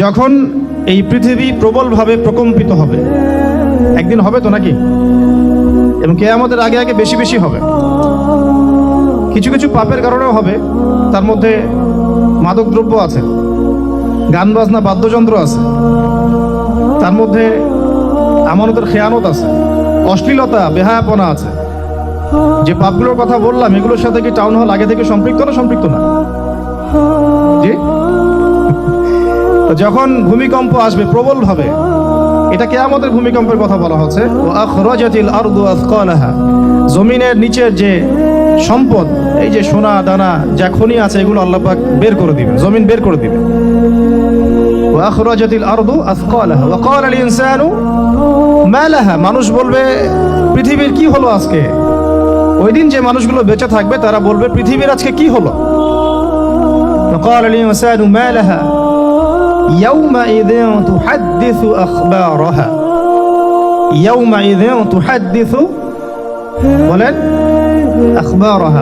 যখন এই পৃথিবী প্রবলভাবে প্রকম্পিত হবে, একদিন হবে তো নাকি, এবং কিয়ামতের আগে আগে বেশি বেশি হবে। কিছু কিছু পাপের কারণেও হবে, তার মধ্যে মাদকদ্রব্য আছে, গান বাজনা বাদ্যযন্ত্র আছে, তার মধ্যে আমানতের খেয়ানত আছে, অশ্লীলতা বেহায়াপনা আছে। যে পাপগুলোর কথা বললাম এগুলোর সাথে কি টাউন হল আগে থেকে সম্পৃক্ত না সম্পৃক্ত না? জি। যখন ভূমিকম্প আসবে প্রবল ভাবে, এটা কিয়ামতের ভূমিকম্পের কথা বলা হচ্ছে। ওয়া আখরাজাতিল আরদু আসকালাহা, জমিনের নিচের যে সম্পদ, এই যে সোনা দানা যা খনি আছে এগুলো আল্লাহ পাক বের করে দিবে, জমিন বের করে দিবে। ওয়া আখরাজাতিল আরদু আসকালাহা ওয়া ক্বালা আল ইনসানু মা লাহা, মানুষ বলবে পৃথিবীর কি হলো আজকে। ওই দিন যে মানুষগুলো বেঁচে থাকবে তারা বলবে পৃথিবীর আজকে কি হলো। ওয়া ক্বালা আল ইনসানু মা লাহা ইয়াউমাইযিন তুহাদ্দিসু আখবারাহা, ইয়াউমাইযিন তুহাদ্দিসু, বলেন আখবারাহা,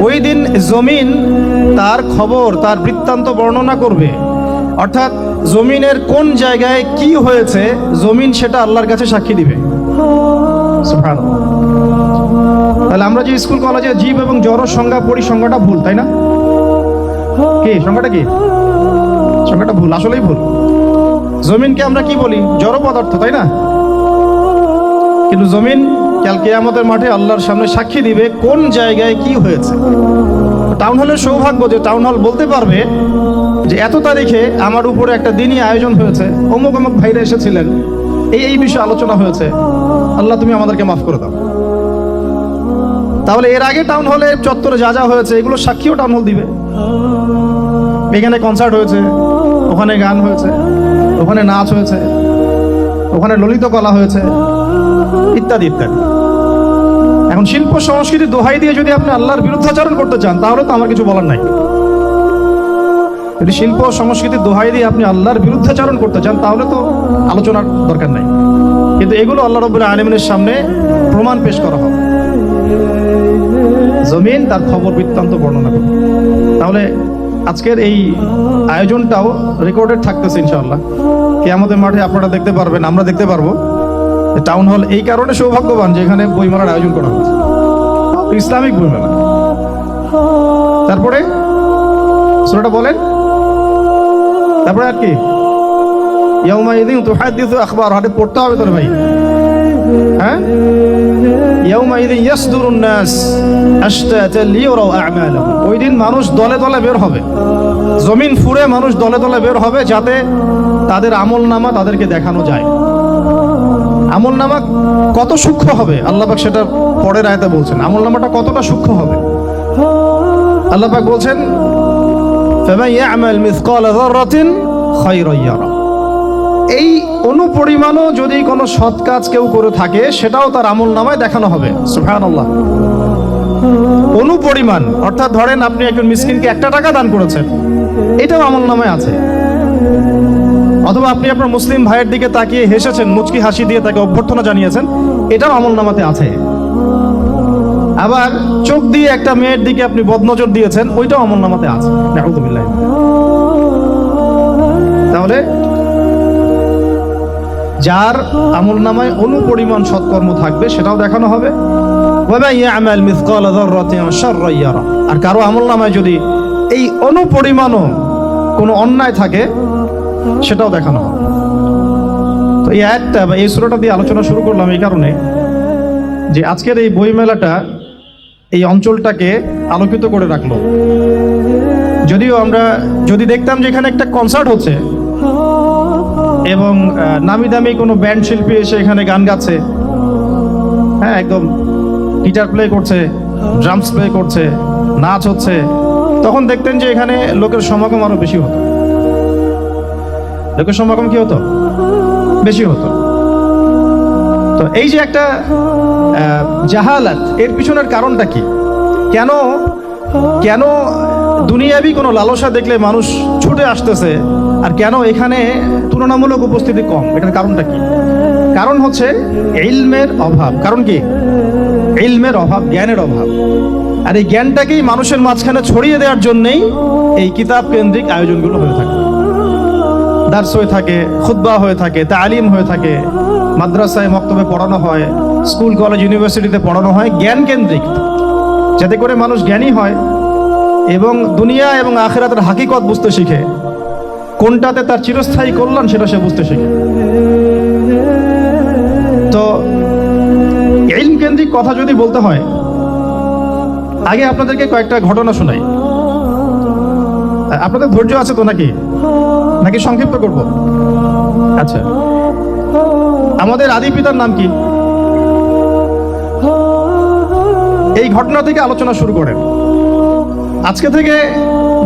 ওই দিন জমিন তার খবর, তার বৃত্তান্ত বর্ণনা করবে। অর্থাৎ জমিনের কোন জায়গায় কি হয়েছে জমিন সেটা আল্লাহর কাছে সাক্ষী দিবে। সুবহানাল্লাহ। তাহলে আমরা যে স্কুল কলেজে জীব এবং জড় সংজ্ঞা পড়ি, সংজ্ঞাটা ভুল, তাই না? কি সংজ্ঞাটা কি? সংজ্ঞাটা ভুল, আসলেই ভুল। জমিনকে আমরা কি বলি? জড় পদার্থ, তাই না? কিন্তু জমিন কাল কিয়ামতের মাঠে আল্লাহর সামনে সাক্ষী দিবে কোন জায়গায় কি হয়েছে। টাউন হলের সৌভাগ্য যে টাউন হল বলতে পারবে যে এত তারিখে আমার উপরে একটা দিনই আয়োজন হয়েছে, অমুক অমুক ভাইরা এসেছিলেন, এই বিষয়ে আলোচনা হয়েছে, আল্লাহ তুমি আমাদেরকে মাফ করে দাও। তাহলে এর আগে টাউন হলে চত্বরে যা যা হয়েছে এগুলো সাক্ষীও টাউন হল দিবে। এখানে কনসার্ট হয়েছে, ওখানে গান হয়েছে, ওখানে নাচ হয়েছে, ওখানে ললিত কলা হয়েছে, ইত্যাদি ইত্যাদি। এখন শিল্প সংস্কৃতি দোহাই দিয়ে যদি আপনি আল্লাহর বিরুদ্ধাচরণ করতে চান তাহলে তো আমার কিছু বলার নাই। যদি শিল্প সংস্কৃতির দোহাই দিয়ে আপনি আল্লাহর বিরুদ্ধাচরণ করতে চান তাহলে তো আলোচনার দরকার নাই। কিন্তু এগুলো আল্লাহ রাব্বুল আলামিনের সামনে প্রমাণ পেশ করা হবে, জমিন তার খবর বৃত্তান্ত বর্ণনা করবে। তাহলে আজকের এই আয়োজনটাও রেকর্ডেড থাকতেছে ইনশাআল্লাহ। কিয়ামতের মাঠে আপনারা দেখতে পারবেন, আমরা দেখতে পারবো। টাউন হল এই কারণে সৌভাগ্যবান যে এখানে বইমেলার আয়োজন করা হচ্ছে, ইসলামিক বইমেলা। তারপরে সূরাটা বলেন, তারপরে আর কি? ইয়াউমাইযিন তুহাদ্দিসু আখবারহা, হাতে পড়তে হবে তোর ভাই। হ্যাঁ, ইয়াউমাইযিন ইয়াসদুরুন নাস আশতাতান লিয়ারাউ আ'মালাহুম, ওই দিন মানুষ দলে দলে বের হবে, জমিন ফুঁড়ে মানুষ দলে দলে বের হবে যাতে তাদের আমলনামা তাদেরকে দেখানো যায়। আমলনামা কত সূক্ষ্ম হবে আল্লাহ পাক সেটা পরের আয়াতে বলছেন। আমলনামাটা কতটা সূক্ষ্ম হবে আল্লাহ পাক বলছেন, ফামান ইয়া'মাল মিসকালা যাররাতিন খায়রান ইয়ারা, এই অনুপরিমাণও যদি কোনো সৎ কাজ কেউ করে থাকে সেটাও তার আমলনামায় দেখানো হবে। সুবহানাল্লাহ। অনুপরিমাণ অর্থাৎ ধরেন আপনি একজন মিসকিনকে 1 টাকা দান করেছেন, এটাও আমলনামায় আছে। অথবা আপনি আপনার মুসলিম ভাইয়ের দিকে তাকিয়ে হেসেছেন, মুচকি হাসি দিয়ে তাকে অভ্যর্থনা জানিয়েছেন, এটাও আমলনামাতে আছে। আবার চোখ দিয়ে একটা মেয়ের দিকে আপনি বদনজর দিয়েছেন, ওইটাও আমলনামাতে আছে। নাউযুবিল্লাহ। তাহলে যার আমলনামায় অনুপরিমাণ সৎকর্ম থাকবে সেটাও দেখানো হবে। ওয়া মান ইয়া'মাল মিসকালা যাররাতিন শাররান ইয়ারা, আর কারো আমলনামায় যদি এই অনুপরিমাণও কোনো অন্যায় থাকে সেটাও দেখানো হবে। তো এই আয়াতটা বা এই সূরাটা দিয়ে আলোচনা শুরু করলাম এই কারণে যে আজকের এই বইমেলাটা এই অঞ্চলটাকে আলোকিত করে রাখলো। যদিও আমরা যদি দেখতাম যে এখানে একটা কনসার্ট হচ্ছে এবং নামি দামি কোনো ব্যান্ড শিল্পী এসে এখানে গান গাচ্ছে, হ্যাঁ, একদম গিটার প্লে করছে, ড্রামস প্লে করছে, নাচ হচ্ছে, তখন দেখতেন যে এখানে লোকের সমাগম আরো বেশি হতো। লোকের সমাগম কি হতো? বেশি হতো। তো এই যে একটা জাহালাত, এর পিছনের কারণটা কি? কেন দুনিয়াবি কোনো লালসা দেখলে মানুষ ছুটে আসতেছে, আর কেন এখানে তুলনামূলক উপস্থিতি কম? এটার কারণটা কি? কারণ হচ্ছে ইলমের অভাব। কারণ কি? ইলমের অভাব, জ্ঞানের অভাব। আর এই জ্ঞানটাকেই মানুষের মাঝখানে ছড়িয়ে দেওয়ার জন্যই এই কিতাব কেন্দ্রিক আয়োজনগুলো হয়ে থাকে। দার্স হয়ে থাকে, খুতবা হয়ে থাকে, তালিম হয়ে থাকে, মাদ্রাসায় মক্তবে পড়ানো হয়, স্কুল কলেজ ইউনিভার্সিটিতে পড়ানো হয় জ্ঞান কেন্দ্রিক, যাতে করে মানুষ জ্ঞানী হয় এবং দুনিয়া এবং আখিরাতের হাকিকত বুঝতে শিখে, কোনটাতে তার চিরস্থায়ী কল্যাণ সেটা সে বুঝতে শিখে। তো ইলম কেন্দ্রিক কথা যদি বলতে হয়, আগে আপনাদেরকে কয়েকটা ঘটনা শোনাই। আপনাদের ধৈর্য আছে তো নাকি নাকি সংক্ষিপ্ত করব? আচ্ছা, আমাদের আদি পিতার নাম কি? এই ঘটনা থেকে আলোচনা শুরু করেন। আজকে থেকে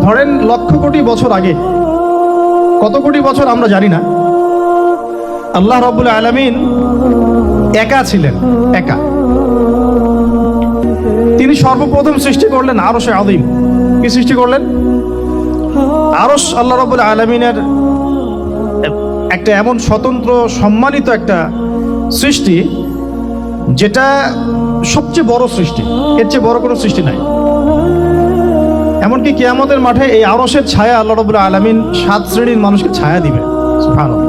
ধরেন লক্ষ কোটি বছর আগে, কত কোটি বছর আমরা জানি না, আল্লাহ রাব্বুল আলামিন একা ছিলেন, একা। তিনি সর্বপ্রথম সৃষ্টি করলেন আরশে আযীম। কি সৃষ্টি করলেন? আরশ আল্লাহ রাব্বুল আলামিনের একটা এমন স্বতন্ত্র সম্মানিত একটা সৃষ্টি, যেটা সবচেয়ে বড় সৃষ্টি, এর চেয়ে বড় কোনো সৃষ্টি নাই। এমনকি কিয়ামতের মাঠে এই আরশের ছায়া আল্লাহ রাব্বুল আলামিন 7 শ্রেণীর মানুষকে ছায়া দিবে। সুবহানাল্লাহ।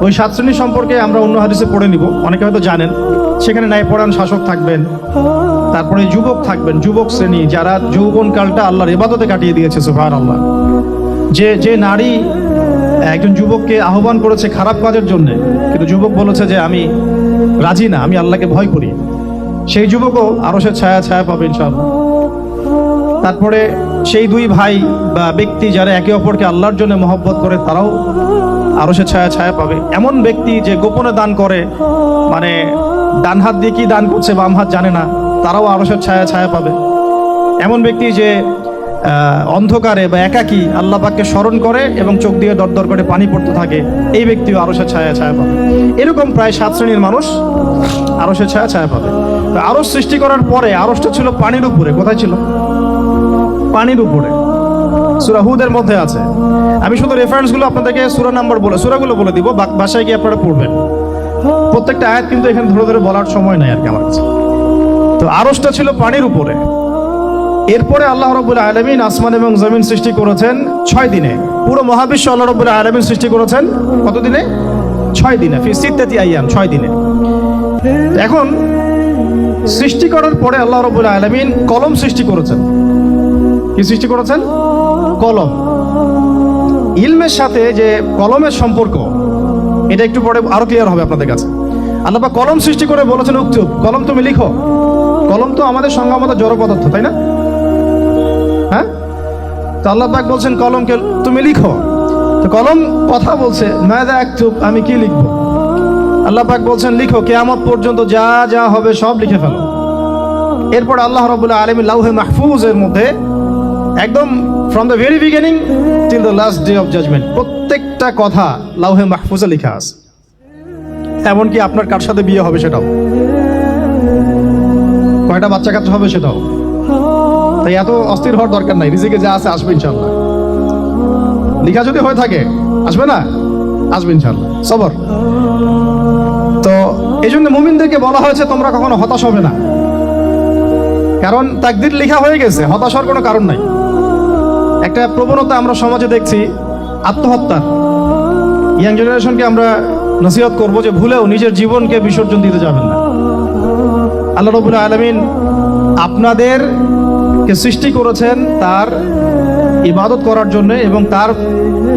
ওই 7 শ্রেণী সম্পর্কে আমরা অন্য হাদিসে পড়ে নিব, অনেকে হয়তো জানেন। সেখানে ন্যায়পরায়ণ শাসক থাকবেন, তারপরে যুবক থাকবেন, যুবক শ্রেণী যারা যৌবনকালটা আল্লাহর ইবাদতে কাটিয়ে দিয়েছে। সুবহানাল্লাহ। যে নারী একজন যুবককে আহ্বান করেছে খারাপ কাজের জন্য, কিন্তু যুবক বলেছে যে আমি রাজি না, আমি আল্লাহকে ভয় করি, সেই যুবকও আরশের ছায়া পাবে ইনশাআল্লাহ। তারপরে সেই দুই ভাই বা ব্যক্তি যারা একে অপরকে আল্লাহর জন্য মহব্বত করে, তারাও আরশের ছায়া পাবে। এমন ব্যক্তি যে গোপনে দান করে, মানে ডান হাত দিয়ে কি দান করছে বাম হাত জানে না, তারাও আরশের ছায়া পাবে। এমন ব্যক্তি যে অন্ধকারে বা একাকী আল্লাহ পাককে স্মরণ করে এবং চোখ দিয়ে দরদর করে পানি পড়তে থাকে, এই ব্যক্তিও আরশের ছায়া পাবে। এরকম প্রায় 7 শ্রেণীর মানুষ আরশের ছায়া পাবে। তো আরশ সৃষ্টি করার পরে আরশটা ছিল পানির উপরে। কোথায় ছিল? পানির উপরে। সূরা হুদের মধ্যে আছে। আমি শুধু রেফারেন্সগুলো আপনাদেরকে সূরাগুলো বলে দিব, বাসায় গিয়ে আপনারা পড়বেন। প্রত্যেকটা আয়াত কিন্তু এখানে ধরে ধরে বলার সময় নাই আর কি আমার কাছে। তো আরশটা ছিল পানির উপরে। এরপরে আল্লাহ রাব্বুল আলামিন আসমান এবং জমিন সৃষ্টি করেছেন 6 দিনে। পুরো মহাবিশ্ব আল্লাহ রাব্বুল আলামিন সৃষ্টি করেছেন কত দিনে? 6 দিনে। ফি সিত্তাতি আইয়াম, 6 দিনে। এখন সৃষ্টি করার পরে আল্লাহ রাব্বুল আলামিন কলম সৃষ্টি করেছেন। কি সৃষ্টি করেছেন? কলম। ইলমের সাথে যে কলমের সম্পর্ক, এটা একটু পরে আরো ক্লিয়ার হবে আপনাদের কাছে। আল্লাহ পাক কলম সৃষ্টি করে বলেছেন উক্তুব, কলম তুমি লিখো। কলম তো আমাদের সংজ্ঞা মতো জড় পদার্থ, তাই না? হ্যাঁ, তো আল্লাহ পাক বলছেন কলমকে তুমি লিখো। তো কলম কথা বলছে, মাযা আকতুব, আমি কি লিখবো? আল্লাহ পাক বলছেন লিখো, কিয়ামত পর্যন্ত যা যা হবে সব লিখে ফেলো। এরপর আল্লাহ রাব্বুল আলামিন লাউহে মাহফুজের মধ্যে একদম from the very beginning till the last day of judgement প্রত্যেকটা কথা লাউহে মাহফুজে লেখা আছে। এমনকি আপনার কার সাথে বিয়ে হবে সেটাও, কয়টা বাচ্চা কাচ্চা হবে সেটাও। তাই এত অস্থির হওয়ার দরকার নাই, রিজিকে যা আছে আসবে ইনশাআল্লাহ। লেখা যদি হয়ে থাকে আসবে না? আসবে ইনশাআল্লাহ, সবর। তো এই জন্য মুমিনদেরকে বলা হয়েছে তোমরা কখনো হতাশ হবে না, কারণ তাকদীর লেখা হয়ে গেছে, হতাশ হওয়ার কোনো কারণ নাই। একটা প্রবণতা আমরা সমাজে দেখছি আত্মহত্যার। ইয়াং জেনারেশনকে আমরা নসিহত করবো যে ভুলেও নিজের জীবনকে বিসর্জন দিতে যাবেন না। আল্লাহ রাব্বুল আলামিন আপনাদেরকে সৃষ্টি করেছেন তার ইবাদত করার জন্য এবং তার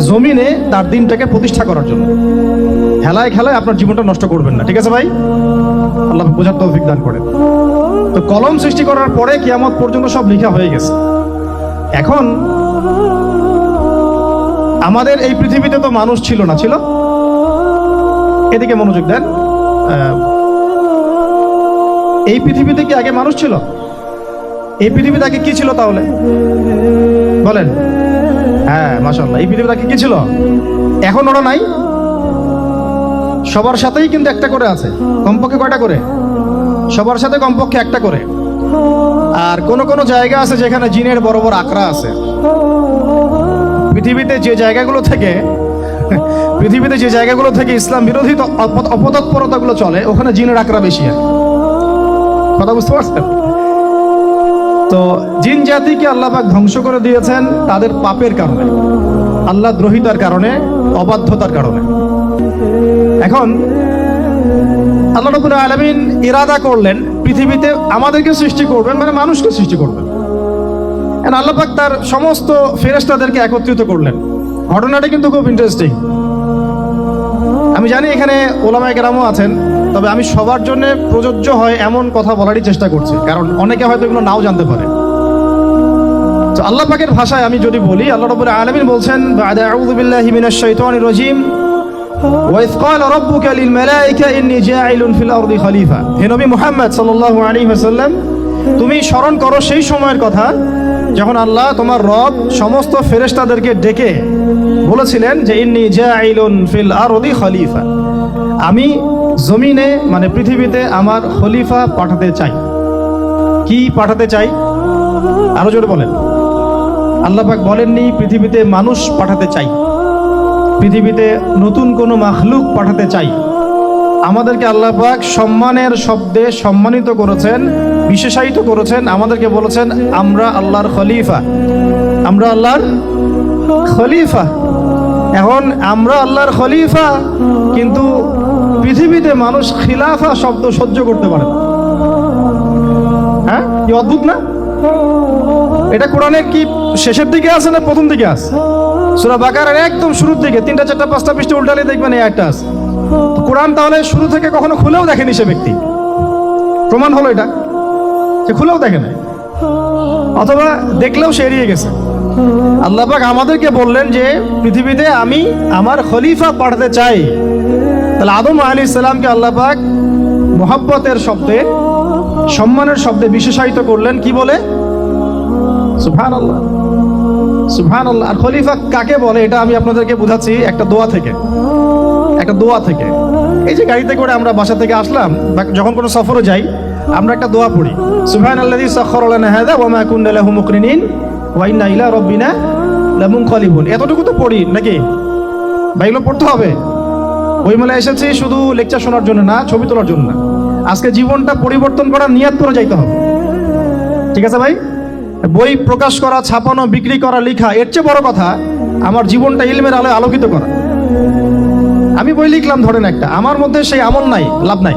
জমিনে তার দিনটাকে প্রতিষ্ঠা করার জন্য। খেলায় খেলায় আপনার জীবনটা নষ্ট করবেন না, ঠিক আছে ভাই? আল্লাহ বোঝার তৌফিক দান করেন। তো কলম সৃষ্টি করার পরে কিয়ামত পর্যন্ত সব লেখা হয়ে গেছে। এখন আমাদের এই পৃথিবীতে তো মানুষ ছিল না, ছিল? এদিকে মনোযোগ দেন। এই পৃথিবীতে কি আগে মানুষ ছিল? এই পৃথিবীতে আগে কি ছিল তাহলে বলেন? হ্যাঁ, মাশাআল্লাহ। এই পৃথিবীতে আগে কি ছিল? এখন ওরা নাই। সবার সাথেই কিন্তু একটা করে আছে, কমপক্ষে কয়টা করে? সবার সাথে কমপক্ষে একটা করে। আর কোন কোন জায়গা আছে যেখানে জিনের বড় বড় আকড়া আছে। পৃথিবীতে যে জায়গাগুলো থেকে ইসলাম বিরোধী অপতৎপরতাগুলো চলে, ওখানে জিনের আকড়া বেশি। কথা বুঝতে পারছেন? তো জিন জাতিকে আল্লাহ পাক ধ্বংস করে দিয়েছেন তাদের পাপের কারণে। আল্লাহ দ্রোহিতার কারণে, অবাধ্যতার কারণে। এখন আল্লাহ রাব্বুল আলামিন ইরাদা করলেন পৃথিবীতে আমাদেরকে সৃষ্টি করবেন, মানে মানুষকে সৃষ্টি করবেন। আল্লাহ পাক তার সমস্ত ফেরেশতাদেরকে একত্রিত করলেন। ঘটনাটা কিন্তু খুব ইন্টারেস্টিং। আমি জানি এখানে ওলামায়ে কেরামও আছেন, তবে আমি সবার জন্য প্রযোজ্য হয় এমন কথা বলারই চেষ্টা করছি, কারণ অনেকে হয়তো এগুলো নাও জানতে পারে। তো আল্লাহ পাকের ভাষায় আমি যদি বলি, আল্লাহ রাব্বুল আলামিন বলছেন, বা'দা আউযু বিল্লাহি মিনাশ শাইতানির রাজীম, ওয়া ইয ক্বালা রাব্বুকা লিল মালায়েকা ইন্নী জাঈলুন ফিল আরদি খলিফা। হে নবী মুহাম্মদ সাল্লাল্লাহু আলাইহি ওয়াসাল্লাম, তুমি স্মরণ করো সেই সময়ের কথা যখন আল্লাহ তোমার রব সমস্ত ফেরেশতাদেরকে ডেকে বলেছিলেন যে ইন্নী জাঈলুন ফিল আরদি খলিফা, আমি জমিনে মানে পৃথিবীতে আমার খলিফা পাঠাতে চাই। কি পাঠাতে চাই? আরো জোরে বলেন। আল্লাহ পাক বলেননি পৃথিবীতে মানুষ পাঠাতে চাই, পৃথিবীতে নতুন কোনো মাখলুক পাঠাতে চাই। আমাদেরকে আল্লাহ পাক সম্মানের শব্দে সম্মানিত করেছেন, বিশেষায়িত করেছেন। আমাদেরকে বলেছেন আমরা আল্লাহর খলিফা, আমরা আল্লাহর খলিফা। এখন আমরা আল্লাহর খলিফা, কিন্তু পৃথিবীতে মানুষ খিলাফা শব্দ সহ্য করতে পারে না। হ্যাঁ, কি অদ্ভুত না? এটা কোরআনে কি শেষের দিকে আছে না প্রথম দিকে আছে? সূরা বাকারার একদম শুরুর দিকে 3টা 4টা 5টা পৃষ্ঠা উল্টালে দেখবেন এই একটা আছে। কোরআন তাহলে শুরু থেকে কখনো খুলেও দেখেনি সে ব্যক্তি। প্রমাণ হলো এটা যে খুলেও দেখে নাই, অথবা দেখলেও সে এড়িয়ে গেছে। আল্লাহ পাক আমাদেরকে বললেন যে পৃথিবীতে আমি আমার খলিফা পাঠাতে চাই। তাহলে আদম আলাইহিস সালামকে আল্লাহ পাক মুহাব্বতের শব্দে, সম্মানের শব্দে বিশেষায়িত করলেন কি বলে? সুবহানাল্লাহ, সুবহানাল্লাহ। আর খলিফা কাকে বলে এটা আমি আপনাদেরকে বোঝাচ্ছি একটা দোয়া থেকে, একটা দোয়া থেকে। এই যে গাড়িতে করে আমরা বাসা থেকে আসলাম বা যখন কোনো সফরে যাই, আমরা একটা দোয়া পড়ি, সুবহানাল্লাযী সাখখারা লানা হাযা ওয়া মা কুন্না লাহু মুকরিনিন ওয়া ইন্না ইলা রাব্বিনা লামুনকালিবুন। এতটুকু তো পড়ি নাকি? বা এগুলো পড়তে হবে? ওই মেলায় এসেছি শুধু লেকচার শোনার জন্য না, ছবি তোলার জন্য না। আজকে জীবনটা পরিবর্তন করার নিয়ত করে যাইতে হবে। ঠিক আছে ভাই? বই প্রকাশ করা, ছাপানো, বিক্রি করা, লেখা, এর চেয়ে বড় কথা আমার জীবনটা ইলমের আলোয় আলোকিত করা। আমি বই লিখলাম ধরেন একটা, আমার মধ্যে সেই আমল নাই, লাভ নাই।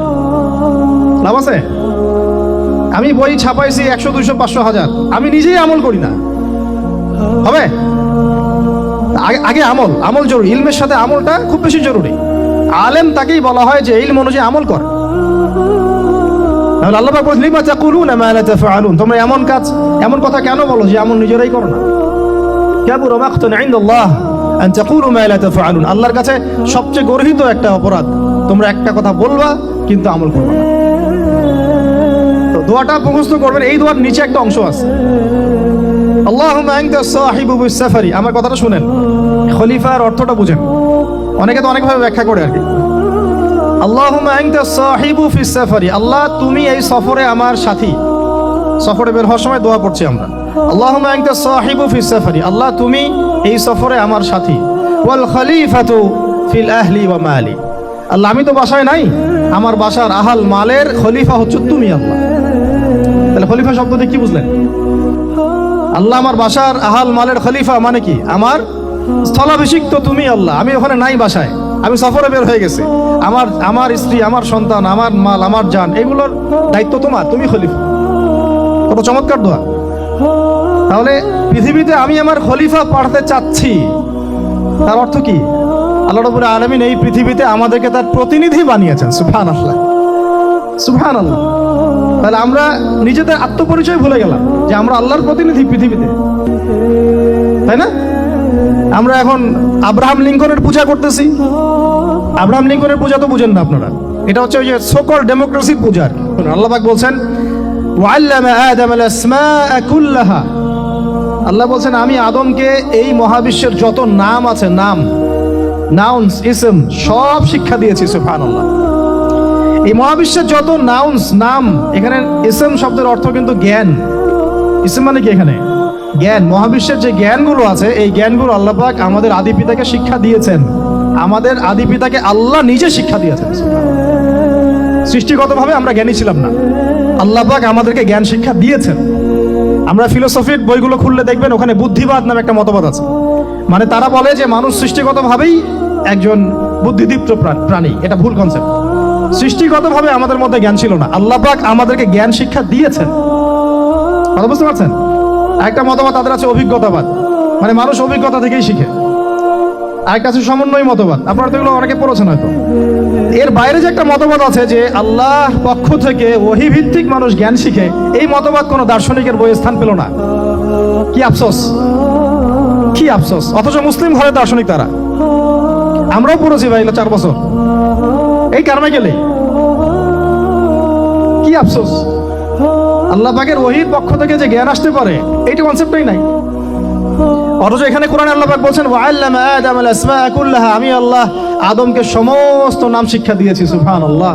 লাভ আছে? আমি বই ছাপাইছি 100, 200, 500, 1000, আমি নিজেই আমল করি না, হবে? আগে আমল, আমল জরুরি। ইলমের সাথে আমলটা খুব বেশি জরুরি। আলেম তাকেই বলা হয় যে ইলম অনুযায়ী আমল কর। তাহলে আল্লাহ পাক বলেন লিমা তাকুলুনা মা লা তাফআলুন, তোমরা এমন কাজ, এমন কথা কেন বলো যে আমল নিজেরাই করো না? কাবুরা মাকতান ইনদাল্লাহ আন তাকুলু মা লা তাফআলুন। আল্লাহর কাছে সবচেয়ে গর্হিত একটা অপরাধ, তোমরা একটা কথা বলবা কিন্তু আমল করবে না। তো দোয়াটা মুখস্থ করবেন। এই দোয়ার নিচে একটা অংশ আছে, আল্লাহুম্মা আনতা সাহিবু বিস সাফারি। আমার কথাটা শুনেন, খলিফার অর্থটা বুঝেন। অনেকে তো অনেকভাবে ব্যাখ্যা করে আর কি। আল্লাহুম্মা আনতা সাহিবু ফিস সাফারি, আল্লাহ তুমি এই সফরে আমার সাথী। সফরে বের হওয়ার সময় দোয়া পড়ছি আমরা, আল্লাহুম্মা আনতা সাহিবু ফিস সাফারি, আল্লাহ তুমি এই সফরে আমার সাথী। ওয়াল খলিফাতু ফিল আহলি ওয়া মালি, আল্লাহ আমি তো বাসায় নাই, আমার বাসার আহাল মালের খলিফা হচ্ছে তুমি আল্লাহ। তাহলে খলিফা শব্দ দিয়ে কি বুঝলেন? আল্লাহ আমার বাসার আহাল মালের খলিফা মানে কি? আমার স্থলাভিষিক্ত তুমি আল্লাহ। আমি ওখানে নাই বাসায়, আমি সফরে বের হয়ে গেছি। আমার স্ত্রী, আমার সন্তান, আমার মাল, আমার জান, এগুলোর দায়িত্ব তোমার, তুমি খলিফা। কত চমৎকার দোয়া। তাহলে পৃথিবীতে আমি আমার খলিফা পাঠাতে চাচ্ছি, তার অর্থ কি? আল্লাহ রাব্বুল আলামিন এই পৃথিবীতে আমাদেরকে তার প্রতিনিধি বানিয়েছেন। সুবহানাল্লাহ, সুবহানাল্লাহ। তাহলে আমরা নিজেদের আত্মপরিচয় ভুলে গেলাম যে আমরা আল্লাহর প্রতিনিধি পৃথিবীতে, তাই না? আমরা এখন আব্রাহাম লিঙ্কনের পূজা করতেছি। আব্রাহাম লিঙ্কনের পূজা তো বুঝেন না আপনারা, এটা হচ্ছে ওই যে সোকল ডেমোক্রেসির পূজা। আল্লাহ পাক বলছেন ওয়াল্লামা আদামাল আসমাআ কুল্লাহা, আল্লাহ বলছেন আমি আদমকে এই মহাবিশ্বের যত নাম আছে, নাম, নাউন্স, ইসম, সব শিক্ষা দিয়েছি। সুবহানাল্লাহ। এই মহাবিশ্বের যত নাউন্স, নাম, এখানে ইসম শব্দের অর্থ কিন্তু জ্ঞান। ইসম মানে কি? এখানে জ্ঞান। মহাবিশ্বের যে জ্ঞানগুলো আছে, এই জ্ঞানগুলো আল্লাহ পাক আমাদের আদি পিতাকে শিক্ষা দিয়েছেন। আমাদের আদি পিতাকে আল্লাহ নিজে শিক্ষা দিয়েছেন। সৃষ্টিগতভাবে আমরা জ্ঞানী ছিলাম না, আল্লাহ পাক আমাদেরকে জ্ঞান শিক্ষা দিয়েছেন। আমরা ফিলোসফির বইগুলো খুললে দেখবেন ওখানে বুদ্ধিবাদ নামে একটা মতবাদ আছে। মানে তারা বলে যে মানুষ সৃষ্টিগতভাবেই একজন বুদ্ধিদীপ্ত প্রাণী। এটা ভুল কনসেপ্ট। সৃষ্টিগতভাবে আমাদের মধ্যে জ্ঞান ছিল না, আল্লাহ পাক আমাদেরকে জ্ঞান শিক্ষা দিয়েছেন। কথা বুঝতে পারছেন? একটা মতবাদ তাদের আছে অভিজ্ঞতাবাদ, মানে মানুষ অভিজ্ঞতা থেকেই শিখে। আরেকটা আছে সমন্বয় মতবাদ, আপনারা তো এগুলো অনেকে পড়েছেন হয়তো। এর বাইরে যে একটা মতবাদ আছে যে আল্লাহর পক্ষ থেকে ওহী ভিত্তিক মানুষ জ্ঞান শিখে, এই মতবাদ কোনো দার্শনিকের বইয়ে স্থান পেল না। কি আফসোস, কি আফসোস! অথচ মুসলিম ঘরের দার্শনিক তারা। আমরাও পড়েছি ভাই 4 বছর এই কারণে গেলে। কি আফসোস! আল্লাহ পাকের ওহীর পক্ষ থেকে যে জ্ঞান আসতে পারে এইটা কনসেপ্টই নাই। অথচ এখানে কোরআনে আল্লাহ পাক বলছেন ওয়াআল্লামা আদামাল আসমাআ কুল্লাহা, আমি আল্লাহ আদমকে সমস্ত নাম শিক্ষা দিয়েছি। সুবহানাল্লাহ।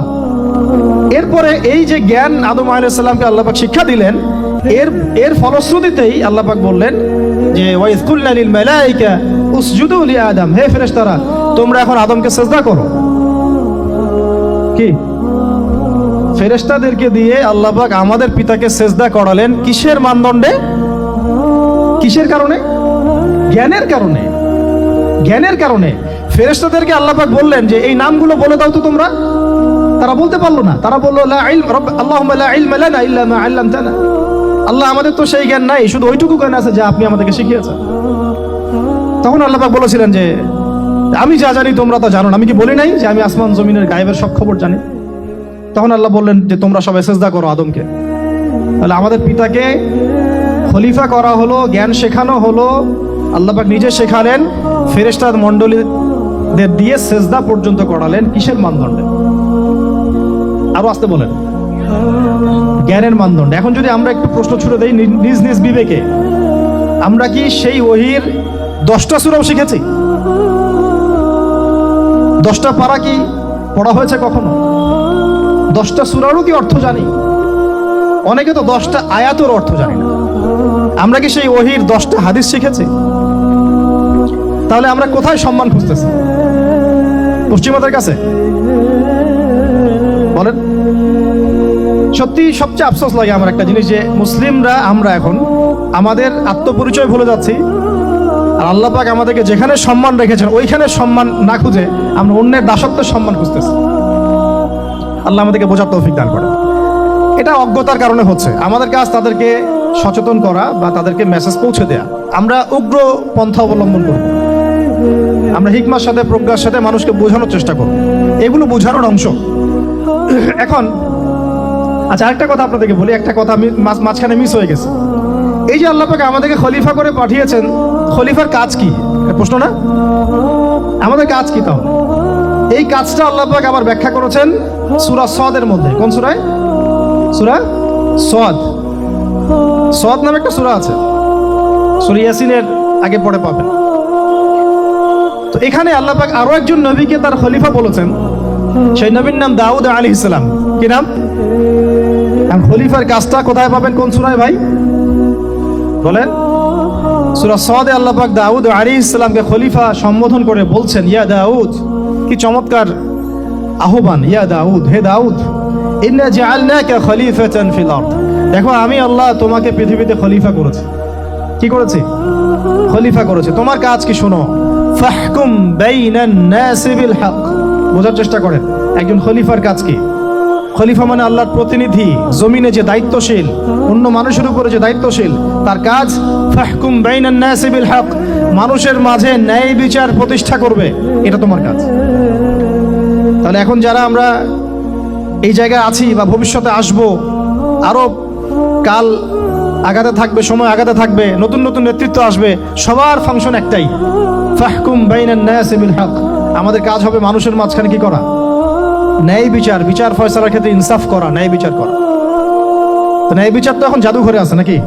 এরপরে এই যে জ্ঞান আদম আলাইহিস সালামকে আল্লাহ পাক শিক্ষা দিলেন, এর ফলশ্রুতিতেই আল্লাহ পাক বললেন যে ওয়াইজ কুলনা লিল মালাইকা উসজুদু লি আদম, হে ফেরেশতারা তোমরা এখন আদমকে সিজদা করো। কি ফেরেশতাদেরকে দিয়ে আল্লাহ পাক আমাদের পিতাকে সিজদা করালেন কিসের মানদণ্ডে? কিসের কারণে? জ্ঞানের কারণে। জ্ঞানের কারণে ফেরেশতাদেরকে আল্লাহ পাক বললেন যে এই নামগুলো বলে দাও তো তোমরা। তারা বলতে পারলো না। তারা বলল লা ইলম আল্লাহুম্মা লা ইলমা লানা ইল্লা মা আল্লামতানা, আল্লাহ আমাদের তো সেই জ্ঞান নাই, শুধু ওইটুকু জ্ঞান আছে যা আপনি আমাদেরকে শিখিয়েছেন। তখন আল্লাহ পাক বলেছিলেন যে আমি যা জানি তোমরা তা জানো না। আমি কি বলি নাই যে আমি আসমান জমিনের গায়েবের সব খবর জানি? তখন আল্লাহ বললেন যে তোমরা সবাই সিজদা করো আদমকে। তাহলে আমাদের পিতাকে খলিফা করা হলো, জ্ঞান শেখানো হলো, আল্লাহ পাক নিজে শেখালেন, ফেরেশতা মণ্ডলীদের দিয়ে সিজদা পর্যন্ত করালেন। কিসের মানদণ্ডে? আরো আসতে বলেন, জ্ঞানের মানদণ্ডে। এখন যদি আমরা একটু প্রশ্ন ছুড়ে দেই নিজ নিজ বিবেকে, আমরা কি সেই ওহীর 10টা সূরাও শিখেছি? 10টা পারা কি পড়া হয়েছে কখনো? 10টা সূরারও কি অর্থ জানি? অনেকে তো 10টা আয়াতের অর্থ জানি না। আমরা কি সেই ওহীর 10টা হাদিস শিখেছি? তাহলে আমরা কোথায় সম্মান খুঁজতেছি? পশ্চিমাদের কাছে? বলেন। সত্যি সবচেয়ে আফসোস লাগে আমার একটা জিনিস, যে মুসলিমরা আমরা এখন আমাদের আত্মপরিচয় ভুলে যাচ্ছি, আর আল্লাহ পাক আমাদেরকে যেখানে সম্মান রেখেছেন ওইখানে সম্মান না খুঁজে আমরা অন্যের দাসত্বের সম্মান খুঁজতেছি। আল্লাহ আমাদেরকে বোঝার তৌফিক দান করেন। এটা অজ্ঞতার কারণে হচ্ছে। আমাদের কাজ তাদেরকে সচেতন করা বা তাদেরকে মেসেজ পৌঁছে দেয়া। আমরা উগ্র পন্থা অবলম্বন করব, আমরা হিকমার সাথে প্রজ্ঞার সাথে মানুষকে বোঝানোর চেষ্টা করব। এগুলো বোঝানোর অংশ। এখন আচ্ছা আরেকটা কথা আপনাদেরকে বলি, একটা কথা আমি মাঝখানে মিস হয়ে গেছে। এই যে আল্লাহ পাক আমাদেরকে খলিফা করে পাঠিয়েছেন, খলিফার কাজ কি? প্রশ্ন না? আমাদের কাজ কি তাহলে? এই কাজটা আল্লাহ পাক আবার ব্যাখ্যা করেছেন সূরা সদের মধ্যে। কোন সূরায়? সূরা সদ। সদ নামে একটা সূরা আছে, সূরা ইয়াসিনের আগে পড়ে পাবেন। তো এখানে আল্লাহ পাক আরো একজন নবীকে তার খলিফা বলেছেন। সেই নবীর নাম দাউদ আলাইহিস সালাম। কি নাম? খলিফার কাজটা কোথায় পাবেন? কোন সূরায় ভাই বলেন? সূরা সদে আল্লাহ পাক দাউদ আলাইহিস সালামকে খলিফা সম্বোধন করে বলছেন ইয়া দাউদ। কি চমৎকার আহ্বান! ইয়া দাউদ, হে দাউদ, ইন্না জাআলনাকা খলিফাতান ফিল আরদ। দেখো আমি আল্লাহ তোমাকে পৃথিবীতে খলিফা করেছি। কি করেছি? খলিফা করেছি। তোমার কাজ কি শোনো। ফাহকুম বাইনান নাসি বিল হক। বোঝার চেষ্টা করেন একজন খলিফার কাজ কি। খলিফা মানে আল্লাহর প্রতিনিধি, জমিনে যে দায়িত্বশীল, অন্য মানুষের উপরে যে দায়িত্বশীল, তার কাজ ফাহকুম বাইনান নাসি বিল হক, মানুষের মাঝে ন্যায় বিচার প্রতিষ্ঠা করবে। এটা তোমার কাজ। তাহলে এখন যারা আমরা এই জায়গায় আছি বা ভবিষ্যতে আসব, আরো কাল আগাতে থাকবে, সময় আগাতে থাকবে, নতুন নতুন নেতৃত্ব আসবে, সবার ফাংশন একটাই, ফাহকুম বাইনান নাসি বিল হক। আমাদের কাজ হবে মানুষের মাঝখানে কি করা? ন্যায় বিচার, বিচার ফয়সালার ক্ষেত্রে ইনসাফ করা, ন্যায় বিচার করা। তো ন্যায় বিচার তো এখন জাদুঘরে আছে নাকি?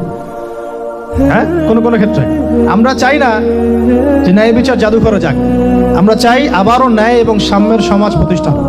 হ্যাঁ, কোন কোন ক্ষেত্রে আমরা চাই না যে ন্যায় বিচার জাদুঘরে যাক। আমরা চাই আবারও ন্যায় এবং সাম্যের সমাজ প্রতিষ্ঠা হোক।